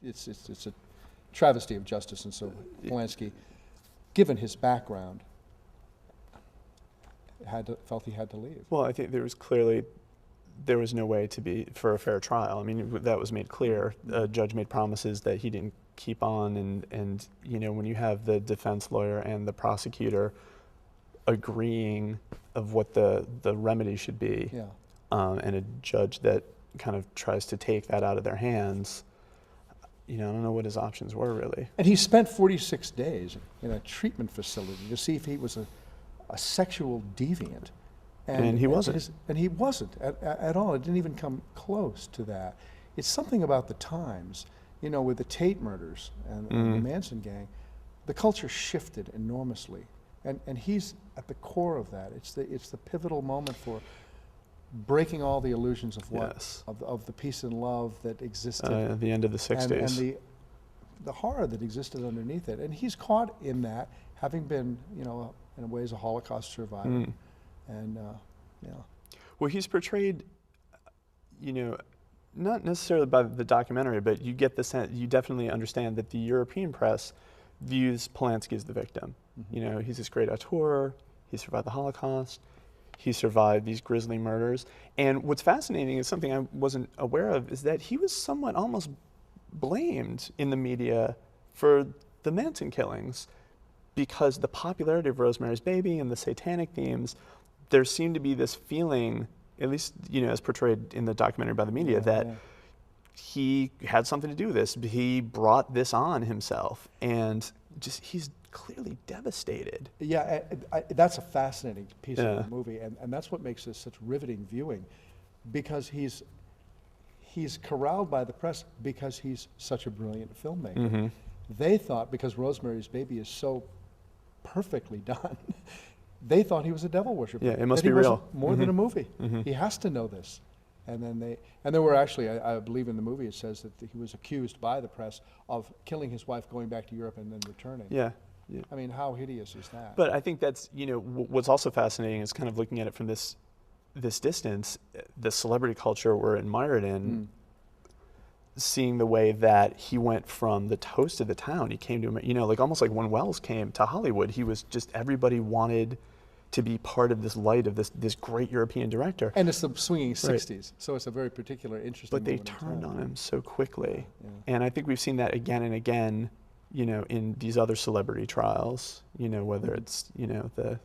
it's a travesty of justice. And so Polanski, given his background, felt he had to leave. Well, I think there was no way for a fair trial. I mean, that was made clear. A judge made promises that he didn't keep on, and when you have the defense lawyer and the prosecutor agreeing of what the remedy should be, and a judge that kind of tries to take that out of their hands, I don't know what his options were really. And he spent 46 days in a treatment facility to see if he was a sexual deviant. And he wasn't. And he wasn't at all. It didn't even come close to that. It's something about the times, with the Tate murders and the Manson gang, the culture shifted enormously. And he's at the core of that. It's the pivotal moment for breaking all the illusions of of the peace and love that existed at the end of the 60s. And the horror that existed underneath it. And he's caught in that, having been, in a ways, a Holocaust survivor. And well, he's portrayed, not necessarily by the documentary, but you get the sense, you definitely understand that the European press views Polanski as the victim. He's this great auteur, he survived the Holocaust, he survived these grisly murders. And what's fascinating is something I wasn't aware of, is that he was somewhat almost blamed in the media for the Manson killings, because the popularity of Rosemary's Baby and the satanic themes, there seemed to be this feeling, at least as portrayed in the documentary by the media, that he had something to do with this. He brought this on himself, and he's clearly devastated. Yeah, that's a fascinating piece of the movie, and that's what makes this such riveting viewing, because he's corralled by the press because he's such a brilliant filmmaker. They thought, because Rosemary's Baby is so perfectly done, they thought he was a devil worshiper. Yeah, it must be real. More than a movie. He has to know this. And then there were actually, I believe in the movie, it says that he was accused by the press of killing his wife, going back to Europe, and then returning. Yeah. I mean, how hideous is that? But I think that's, what's also fascinating is kind of looking at it from this distance, the celebrity culture we're admired in, seeing the way that he went from the toast of the town. He came to, almost like when Wells came to Hollywood, he was just, everybody wanted to be part of this light of this great European director. And it's the swinging 60s, so it's a very particular, interesting But they turned on him so quickly. And I think we've seen that again and again, in these other celebrity trials, whether it's, whether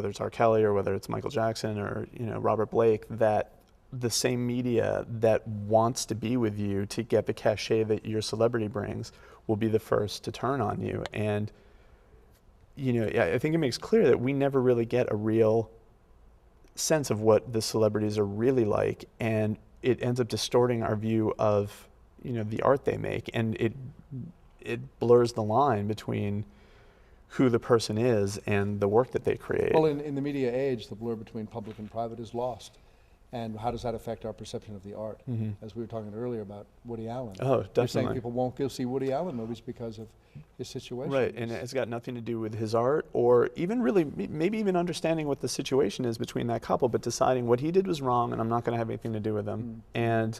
it's R. Kelly or whether it's Michael Jackson or, Robert Blake, that the same media that wants to be with you to get the cachet that your celebrity brings will be the first to turn on you. And, I think it makes clear that we never really get a real sense of what the celebrities are really like, and it ends up distorting our view of, the art they make, and it blurs the line between who the person is and the work that they create. Well, in the media age, the blur between public and private is lost. And how does that affect our perception of the art? As we were talking earlier about Woody Allen. Oh, definitely. You're saying people won't go see Woody Allen movies because of his situation. Right, and it's got nothing to do with his art, or even really, maybe even understanding what the situation is between that couple, but deciding what he did was wrong and I'm not going to have anything to do with him. And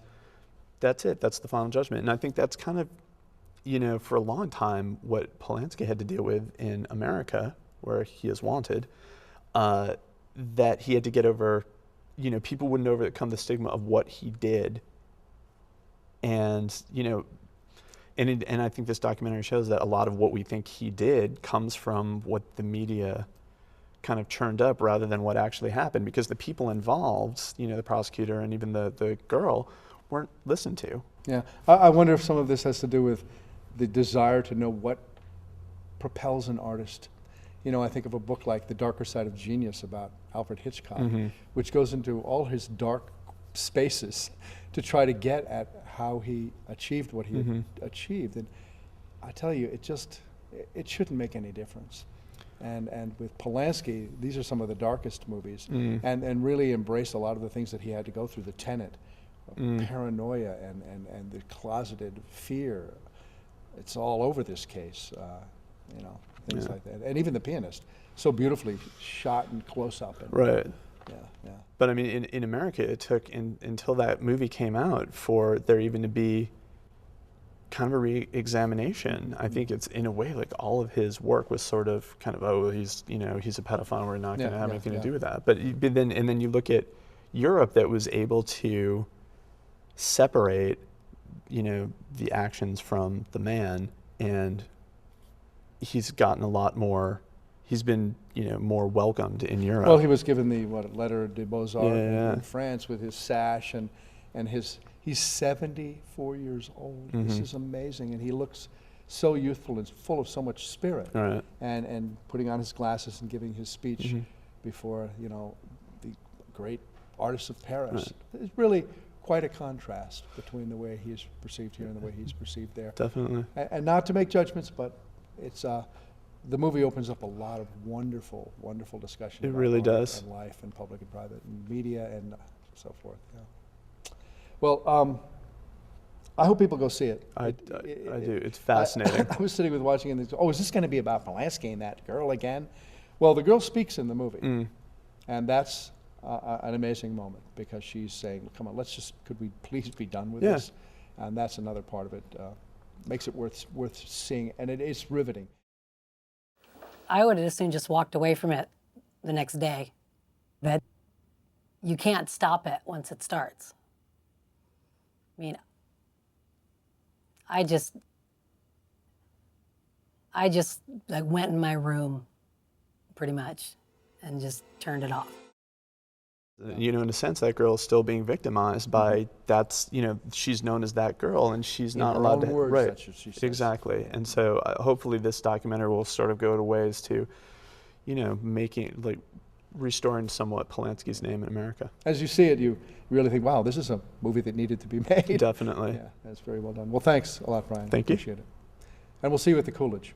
that's it, that's the final judgment. And I think that's kind of, for a long time, what Polanski had to deal with in America, where he is wanted, that he had to get over. People wouldn't overcome the stigma of what he did. And, and I think this documentary shows that a lot of what we think he did comes from what the media kind of churned up rather than what actually happened, because the people involved, the prosecutor and even the girl, weren't listened to. Yeah, I wonder if some of this has to do with the desire to know what propels an artist. I think of a book like The Darker Side of Genius about Alfred Hitchcock, which goes into all his dark spaces to try to get at how he achieved what he had achieved. And I tell you, it shouldn't make any difference. And with Polanski, these are some of the darkest movies, and really embrace a lot of the things that he had to go through, the tenet of paranoia and the closeted fear. It's all over this case, things like that. And even The Pianist, so beautifully shot and close up. And, right. Yeah. But I mean, in America, it took until that movie came out for there even to be kind of a re-examination. I think it's in a way like all of his work was sort of kind of, oh, he's a pedophile. We're not going to have anything to do with that. But then you look at Europe that was able to separate, the actions from the man, and he's gotten a lot more. He's been, more welcomed in Europe. Well, he was given the Letter de Beaux-Arts Yeah. in France with his sash and he's 74 years old. This is amazing, and he looks so youthful and full of so much spirit. Right. And putting on his glasses and giving his speech before the great artists of Paris. It's really quite a contrast between the way he's perceived here and the way he's perceived there. Definitely. And not to make judgments, but it's the movie opens up a lot of wonderful, wonderful discussion. It about really art does. And life and public and private and media and so forth. Yeah. Well, I hope people go see it. I do. It's fascinating. I was sitting with watching it and they go, oh, is this going to be about Polanski and that girl again? Well, the girl speaks in the movie. And that's an amazing moment because she's saying, come on, could we please be done with this? And that's another part of it. Makes it worth seeing, and it is riveting. I would have as soon just walked away from it the next day. But you can't stop it once it starts. I mean, I just like went in my room pretty much and just turned it off. In a sense, that girl is still being victimized by she's known as that girl, and she's not allowed to. Words, right. that's what she says. Exactly. And so hopefully this documentary will sort of go to ways to, restoring somewhat Polanski's name in America. As you see it, you really think, wow, this is a movie that needed to be made. Definitely. Yeah, that's very well done. Well, thanks a lot, Brian. Thank you. Appreciate it. And we'll see you at the Coolidge.